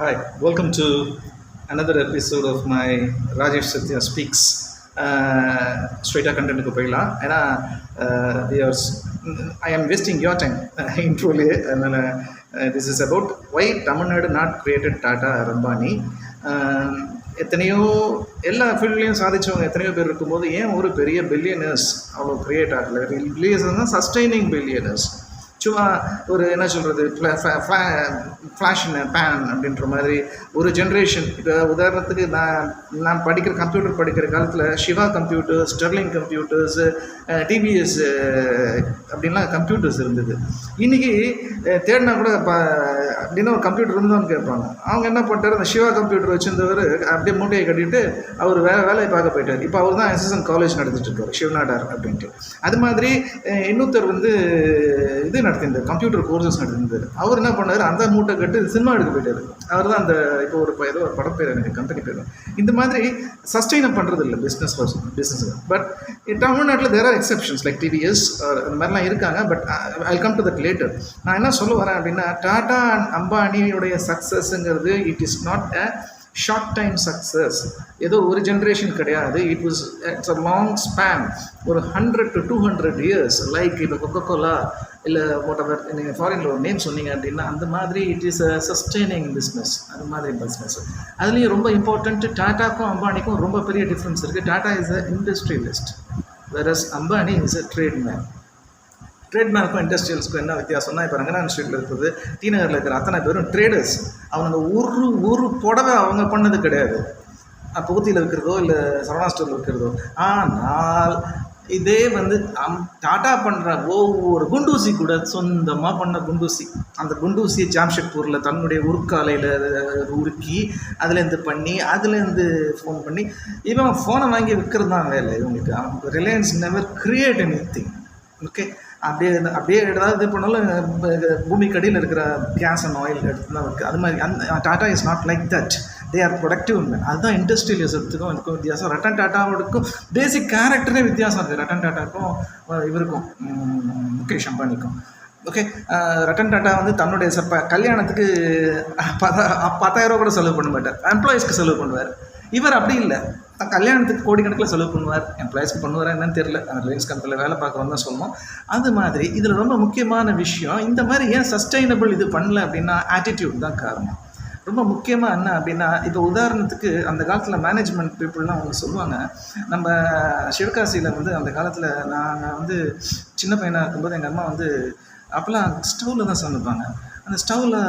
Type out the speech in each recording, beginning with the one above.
Hi, welcome to another episode of my Rajesh Satya Speaks. Straight கண்டென்ட்டுக்கு போயிடலாம் ஏன்னா ஐ ஆம் wasting your time இன்ட்ரோலே அதனால் this is about why Tamil Nadu not created Tata Ambani. எத்தனையோ எல்லா ஃபீல்ட்லேயும் சாதிச்சவங்க எத்தனையோ பேர் இருக்கும்போது ஏன் ஒரு பெரிய பில்லியனர்ஸ் அவ்வளோ கிரியேட் ஆகலை? பில்லியனர்ஸ்னால் சஸ்டைனிங் பில்லியனர்ஸ். சும்மா ஒரு என்ன சொல்கிறது ஃப்ளாஷ் பேன் அப்படின்ற மாதிரி ஒரு ஜென்ரேஷன். இப்போ உதாரணத்துக்கு நான் கம்ப்யூட்டர் படிக்கிற காலத்தில் Siva computers, Sterling computers, DBS அப்படின்லாம் கம்ப்யூட்டர்ஸ் இருந்தது. இன்றைக்கி தேடினா கூட அப்படின்னா ஒரு கம்ப்யூட்டர் இருந்தோன்னு கேட்பாங்க. அவங்க என்ன பண்ணிட்டார், அந்த சிவா கம்ப்யூட்டர் வச்சுருந்தவர் அப்படியே மூட்டையை கட்டிட்டு அவர் வேலையை பார்க்க போயிட்டார். இப்போ அவர் தான் எஸ்எஸ்என் காலேஜ் நடத்திட்டு இருக்கார், சிவநாடார் அப்படின்ட்டு. அது மாதிரி இன்னொருத்தர் இது நடத்திருந்தார், கம்ப்யூட்டர் கோர்சஸ் நடத்திருந்தார். அவர் என்ன பண்ணார், அந்த மூட்டை கட்டு சினிமா எடுக்க போயிட்டார். அவர் தான் அந்த இப்போ ஏதோ ஒரு படம் பேர், எனக்கு கம்பெனி பேர். இந்த மாதிரி சஸ்டெயின் பண்ணுறது இல்லை பிஸ்னஸ். பட் தமிழ்நாட்டில் there are exceptions like TVS அந்த மாதிரிலாம் இருக்காங்க. But I come to that later. நான் என்ன சொல்ல வரேன் அப்படின்னா, டாடா அண்ட் அம்பானியுடைய சக்ஸஸ்ங்கிறது it is not a short time success. ஏதோ ஒரு ஜென்ரேஷன் கிடையாது. இட்ஸ் அ லாங் ஸ்பேன், ஒரு 100 to 200 years. லைக் இப்போ கொக்கோலா இல்லை வாட்டெவர் நீங்கள் ஃபாரினில் ஒரு நேம் சொன்னீங்க அப்படின்னா அந்த மாதிரி it is a sustaining business. அது மாதிரி பிஸ்னஸ். அதுலேயும் ரொம்ப இம்பார்ட்டண்ட், டாட்டாக்கும் அம்பானிக்கும் ரொம்ப பெரிய டிஃப்ரென்ஸ் இருக்குது. Tata is a industrialist, whereas Ambani is a tradesman. ட்ரேட்மேனுக்கும் இண்டஸ்ட்ரியல்ஸ்க்கும் என்ன வித்தியாசம்னா, இப்போ ரங்கநாதன் ஸ்ட்ரீட்டில் இருக்கிறது, டி நகரில் இருக்கிற அத்தனை பேரும் ட்ரேடர்ஸ். அவங்க ஒரு புடவை அவங்க பண்ணது கிடையாது, புகுத்தியில் இருக்கிறதோ இல்லை சரவணா ஸ்டோரில் இருக்கிறதோ. ஆனால் இதே டாட்டா பண்ணுற ஒவ்வொரு குண்டூசி கூட சொந்தமாக பண்ண குண்டூசி. அந்த குண்டூசியை ஜாம்ஷெட்பூரில் தன்னுடைய உருக்காலையில் உருக்கி அதுலேருந்து பண்ணி அதுலேருந்து ஃபோன் பண்ணி இவன் ஃபோனை வாங்கி விற்கிறது தான் வேலை இவங்களுக்கு. Reliance never create anything. Okay, அப்படியே ஏதாவது இது பண்ணாலும் பூமிக்கு அடியில் இருக்கிற கேஸ் அண்ட் ஆயில் எடுத்து தான் இருக்குது. அது மாதிரி tata is not like that. They are productive man. அதுதான் இண்டஸ்ட்ரியலிசத்துக்கும் இதுக்கும் வித்தியாசம். ரட்டன் டாட்டாவோடுக்கும் பேசிக் கேரக்டரே வித்தியாசம் இருக்குது. ரட்டன் டாட்டாக்கும் இவருக்கும் முகேஷ் அம்பானிக்கும். ஓகே, ரட்டன் டாட்டா தன்னுடைய கல்யாணத்துக்கு 10,000 கூட செலவு பண்ண மாட்டார், எம்ப்ளாயீஸ்க்கு செலவு பண்ணுவார். இவர் அப்படி இல்லை, கல்யாணத்துக்கு கோடிக்கணக்கில் செலவு பண்ணுவார். எம்ப்ளாயிஸ்க்கு பண்ணுவாரா என்னன்னு தெரியல, ரிலையன்ஸ் கம்பெனியில் வேலை பார்க்குறோம் தான் சொல்லணும். அது மாதிரி இதில் ரொம்ப முக்கியமான விஷயம், இந்த மாதிரி ஏன் சஸ்டைனபிள் இது பண்ணல அப்படின்னா ஆட்டிடியூட் தான் காரணம். ரொம்ப முக்கியமாக என்ன அப்படின்னா, இப்போ உதாரணத்துக்கு அந்த காலத்தில் மேனேஜ்மெண்ட் பீப்புளெலாம் அவங்க சொல்லுவாங்க, நம்ம சிவகாசியில் அந்த காலத்தில் நான் சின்ன பையனாக இருக்கும்போது எங்கள் அம்மா அப்போல்லாம் ஸ்டவ்வில் தான் சமைப்பாங்க. அந்த ஸ்டவ்வில்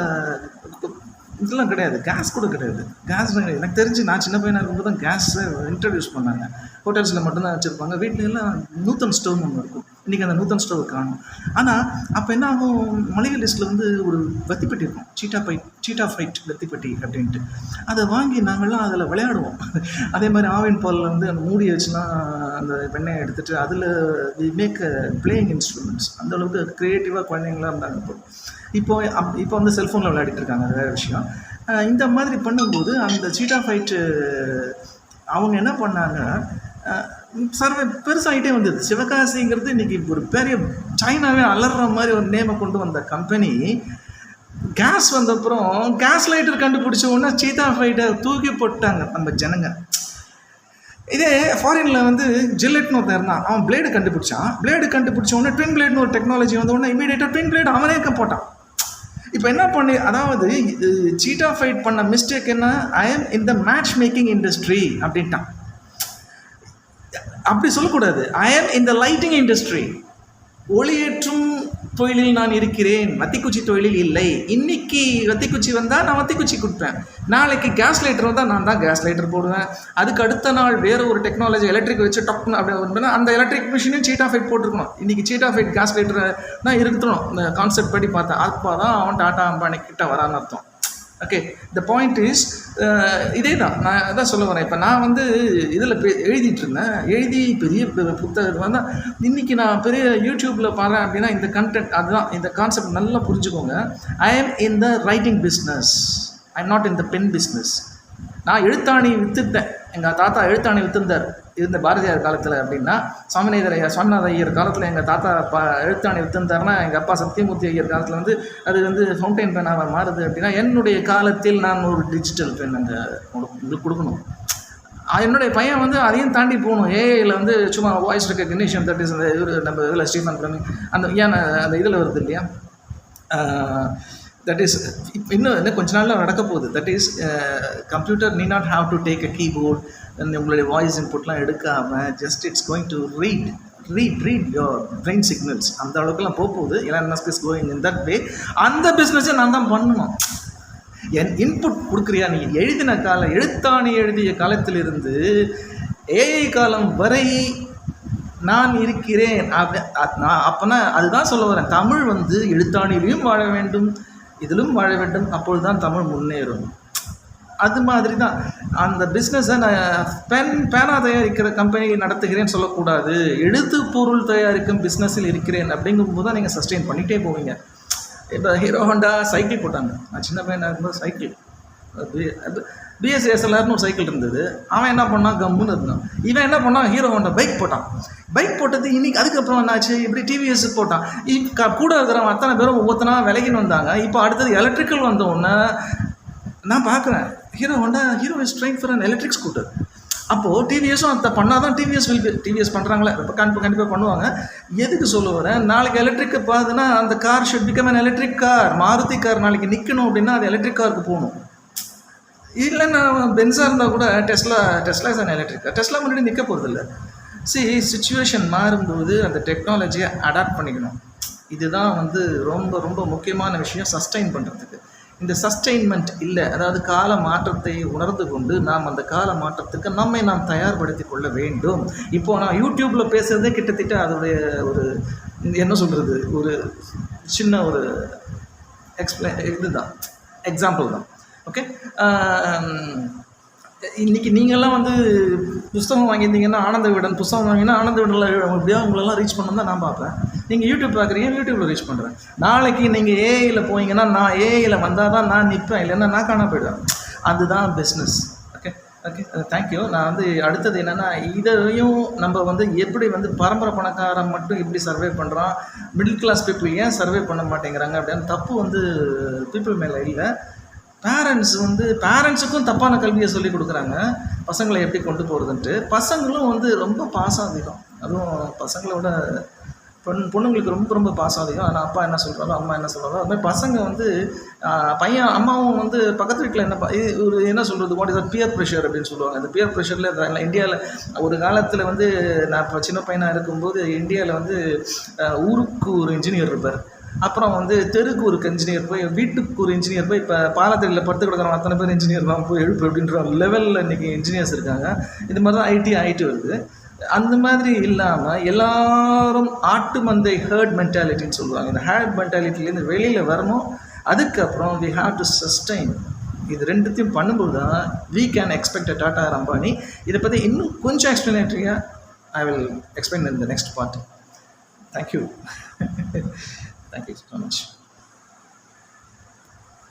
இதெல்லாம் கிடையாது, கேஸ் கூட கிடையாது. கேஸ் எனக்கு தெரிஞ்சு நான் சின்ன பையனாக இருக்கும்போது தான் கேஸை இன்ட்ரடியூஸ் பண்ணாங்க. ஹோட்டல்ஸில் மட்டும்தான் வச்சுருப்பாங்க. வீட்டிலலாம் நூத்தன் ஸ்டவ் ஒன்று இருக்கும். இன்றைக்கி அந்த நூத்தன் ஸ்டவ் காணும். ஆனால் அப்போ என்ன ஆகும், மளிகை லிஸ்ட்டில் ஒரு வத்திப்பெட்டி இருக்கும், சீட்டா ஃபைட் வத்திப்பெட்டி அப்படின்ட்டு. அதை வாங்கி நாங்கள்லாம் அதில் விளையாடுவோம். அதே மாதிரி ஆவின் பாலில் அந்த மூடி வச்சுன்னா அந்த வெண்ணெயை எடுத்துகிட்டு அதில் வி மேக் பிளேயிங் இன்ஸ்ட்ருமெண்ட்ஸ். அந்தளவுக்கு க்ரியேட்டிவாக குழந்தைங்களாக இருந்தாங்க. இப்போ செல்ஃபோனில் விளையாடிட்டு இருக்காங்க, அது வேறு விஷயம். இந்த மாதிரி பண்ணும்போது அந்த சீட்டா ஃபைட்டு அவங்க என்ன பண்ணாங்க, சர்வே பெருசாகிட்டே வந்தது. சிவகாசிங்கிறது இன்றைக்கி ஒரு பெரிய சைனாவே அலற மாதிரி ஒரு நேமை கொண்டு வந்த கம்பெனி. கேஸ் வந்தப்புறம் கேஸ் லைட்டர் கண்டுபிடிச்ச உடனே சீட்டா ஃபைட்டை தூக்கி போட்டாங்க நம்ம ஜனங்க. இதே ஃபாரினில் ஜில்லெட்னு ஒருத்தர் இருந்தான், அவன் பிளேடு கண்டுபிடிச்ச உடனே ட்வின் பிளேட்னு ஒரு டெக்னாலஜி வந்த உடனே இமீடியட்டாக ட்வின் பிளேட் அவனே போட்டான். இப்போ என்ன பண்ணி, அதாவது சீட்டா ஃபைட் பண்ண மிஸ்டேக் என்ன, I am in the match making industry அப்படின்ட்டான். அப்படி சொல்லக்கூடாது, I am in the lighting industry. ஒளியேற்றும் தொழிலில் நான் இருக்கிறேன், வத்திக்குச்சி தொழிலில் இல்லை. இன்னைக்கு வத்திக்குச்சி வந்தால் நான் வத்திக்குச்சி கொடுப்பேன், நாளைக்கு கேஸ் லைட்டர் வந்தால் நான் தான் கேஸ் லைட்டர் போடுவேன். அதுக்கு அடுத்த நாள் வேறு ஒரு டெக்னாலஜி எலக்ட்ரிக் வச்சு டக்குன்னு அப்படி அந்த எலக்ட்ரிக் மிஷினையும் சீட்டா ஃபைட் போட்டிருக்கணும். இன்றைக்கி சீட்டா ஃபைட் கேஸ் லைட்டர் தான் இருக்கணும். இந்த கான்செப்ட் படி பார்த்தா அப்போ தான் அவன் டாட்டா அம்பானி கிட்ட வரான்னு அர்த்தம். ஓகே, த பாயிண்ட் இஸ் இதே தான் நான் அதான் சொல்ல வரேன். இப்போ நான் இதில் எழுதிட்டு இருந்தேன், எழுதி பெரிய புத்தகம் தான். இன்றைக்கி நான் பெரிய யூடியூப்பில் பாடுறேன் அப்படின்னா இந்த கண்டென்ட் அதுதான், இந்த கான்செப்ட் நல்லா புரிஞ்சுக்கோங்க. I am in the writing business, I am not in the pen business. நான் எழுத்தாணி விற்றுட்டேன், எங்கள் தாத்தா எழுத்தாணி விற்றுந்தார். இருந்த பாரதியார் காலத்தில் அப்படின்னா, சுவாமிநாத ஐயர் காலத்தில் எங்கள் தாத்தா எழுத்தாணி விற்றுந்தாருன்னா, எங்கள் அப்பா சத்தியமூர்த்தி ஐயர் காலத்தில் வந்து அது வந்து ஃபவுண்டைன் பென்னாக மாறுது அப்படின்னா, என்னுடைய காலத்தில் நான் ஒரு டிஜிட்டல் பென் அங்கே கொடுக்கணும். என்னுடைய பையன் வந்து அதையும் தாண்டி போகணும். ஏஐயில் வந்து சும்மா வாய்ஸ் ரெக்கக்னிஷன், தட் இஸ் அந்த நம்ம இதில் ஸ்டீஃபன் பிளமிங் அந்த அந்த இதில் வருது இல்லையா, தட் இஸ் இன்னும் கொஞ்ச நாளில் நடக்க போகுது. That is computer need not have to take a keyboard, உங்களுடைய வாய்ஸ் இன்புட்லாம் எடுக்காமல் just it's going to read your brain signals. அந்த அளவுக்குலாம் போகுது. Elon Musk is going in that way. அந்த பிஸ்னஸை நான் தான் பண்ணணும். என் இன்புட் கொடுக்குறியா? நீ எழுத்தாணி எழுதிய காலத்திலிருந்து ஏஐ காலம் வரை நான் இருக்கிறேன். அப்போனா அதுதான் சொல்ல வரேன். தமிழ் வந்து எழுத்தாணியிலையும் வாழ வேண்டும், இதிலும் வாழ வேண்டும். அப்பொழுது தான் தமிழ் முன்னேறும். அது மாதிரி தான் அந்த பிஸ்னஸை நான் பேனா தயாரிக்கிற கம்பெனி நடத்துகிறேன்னு சொல்லக்கூடாது. எழுத்து பொருள் தயாரிக்கும் பிஸ்னஸில் இருக்கிறேன் அப்படிங்கும்போது தான் நீங்கள் சஸ்டெயின் பண்ணிகிட்டே போவீங்க. இப்போ ஹீரோ ஹோண்டா சைக்கிள் போட்டாங்க. நான் சின்ன பையனாக இருக்கும்போது சைக்கிள் பிஎஸ்எஸ்எல்ஆர்னு ஒரு சைக்கிள் இருந்தது. அவன் என்ன பண்ணான், கம்முன்னு இருந்தான். இவன் என்ன பண்ணான், ஹீரோ ஹோண்டா பைக் போட்டான். பைக் போட்டது இன்னைக்கு அதுக்கப்புறம் என்னாச்சு, இப்படி டிவிஎஸ் போட்டான். கூட இருக்கிறவன் அத்தனை பேரும் ஒவ்வொருத்தனா விலகின்னு வந்தாங்க. இப்போ அடுத்தது எலக்ட்ரிக்கல் வந்த உடனே நான் பார்க்குறேன், hero is trying for an electric scooter. அப்போது டிவிஎஸும் அதை பண்ணால் தான் டிவிஎஸ் பண்ணுறாங்களே, இப்போ கண்டிப்பாக பண்ணுவாங்க. எதுக்கு சொல்ல வரேன், நாளைக்கு எலக்ட்ரிக்கு பார்த்துன்னா அந்த car should become an electric car. Maruti car நாளைக்கு நிற்கணும் அப்படின்னா அது எலக்ட்ரிக் காருக்கு போகணும். இல்லைன்னா பென்ஸாக இருந்தால் கூட Tesla is an electric car. Tesla முன்னாடி நிற்க போகிறதில்ல. சிச்சுவேஷன் மாறும்போது அந்த டெக்னாலஜியை அடாப்ட் பண்ணிக்கணும். இதுதான் வந்து ரொம்ப ரொம்ப முக்கியமான விஷயம் சஸ்டெயின் பண்ணுறதுக்கு. இந்த சஸ்டெயின்மெண்ட் இல்லை, அதாவது கால மாற்றத்தை உணர்ந்து கொண்டு நாம் அந்த கால மாற்றத்துக்கு நம்மை நாம் தயார்படுத்தி கொள்ள வேண்டும். இப்போது நான் யூடியூப்பில் பேசுகிறதே கிட்டத்தட்ட அதோடைய ஒரு என்ன சொல்கிறது, ஒரு சின்ன ஒரு இதுதான், எக்ஸாம்பிள் தான். ஓகே, இன்றைக்கி நீங்கள்லாம் வந்து புஸ்தகம் வாங்கியிருந்தீங்கன்னா ஆனந்த விகடன் புஸ்தகம் வாங்கினா ஆனந்த விகடனில் எப்படியா உங்களெல்லாம் ரீச் பண்ணணும் தான் நான் பார்ப்பேன். நீங்கள் யூடியூப் பார்க்குறீங்க, யூடியூப்பில் ரீச் பண்ணுறேன். நாளைக்கு நீங்கள் ஏஐயில் போனீங்கன்னா நான் ஏஐயில் வந்தால் தான் நான் நிற்பேன், இல்லைன்னா நான் காண போயிடுவேன். அதுதான் பிஸ்னஸ். Okay, thank you. நான் வந்து அடுத்தது என்னென்னா, இதையும் நம்ம வந்து எப்படி வந்து பரம்பரை பணக்காரன் மட்டும் இப்படி சர்வே பண்ணுறான், மிடில் கிளாஸ் பீப்புள் ஏன் சர்வே பண்ண மாட்டேங்கிறாங்க அப்படின்னு தப்பு வந்து பீப்புள் மேலே இல்லை. பேரண்ட்ஸுக்கும் தப்பான கல்வியை சொல்லி கொடுக்குறாங்க, பசங்களை எப்படி கொண்டு போகிறதுன்ட்டு. பசங்களும் வந்து ரொம்ப பாசம் அதிகம், அதுவும் பசங்களை விட பொண்ணுங்களுக்கு ரொம்ப ரொம்ப பாசம் அதிகம். ஆனால் அப்பா என்ன சொல்கிறாரோ அம்மா என்ன சொல்கிறாரோ அது மாதிரி பசங்க வந்து பையன் அம்மாவும் வந்து பக்கத்து வீட்டில் என்ன சொல்கிறது, வாட் இஸ் பியர் ப்ரெஷர் அப்படின்னு சொல்லுவாங்க. அந்த பியர் ப்ரெஷரில் இந்தியாவில் ஒரு காலத்தில் வந்து நான் இப்போ சின்ன பையனாக இருக்கும்போது இந்தியாவில் வந்து ஊருக்கு ஒரு இன்ஜினியர் இருப்பார், அப்புறம் வந்து தெருக்கு ஒரு இன்ஜினியர் போய், வீட்டுக்கு ஒரு இன்ஜினியர் போய், இப்போ பாலத்தடியில் படுத்து கிடக்கிறவங்க அத்தனை பேர் இன்ஜினியர் தான் போய் எழுப்பு அப்படின்ற லெவலில் இன்றைக்கி இன்ஜினியர்ஸ் இருக்காங்க. இது மாதிரி தான் ஐடி வருது. அந்த மாதிரி இல்லாமல் எல்லாரும் ஆட்டு மந்தை ஹேர்ட் மென்டாலிட்டின்னு சொல்லுவாங்க. இந்த ஹேர்ட் மென்டாலிட்டிலேருந்து வெளியில் வரணும். அதுக்கப்புறம் வி ஹாவ் டு சஸ்டெயின். இது ரெண்டுத்தையும் பண்ணும்போது தான் we can expect Tata Ambani. இதை பற்றி இன்னும் கொஞ்சம் எக்ஸ்பிளனேட்டரியாக I will explain in the next part. Thank you. Thank you so much.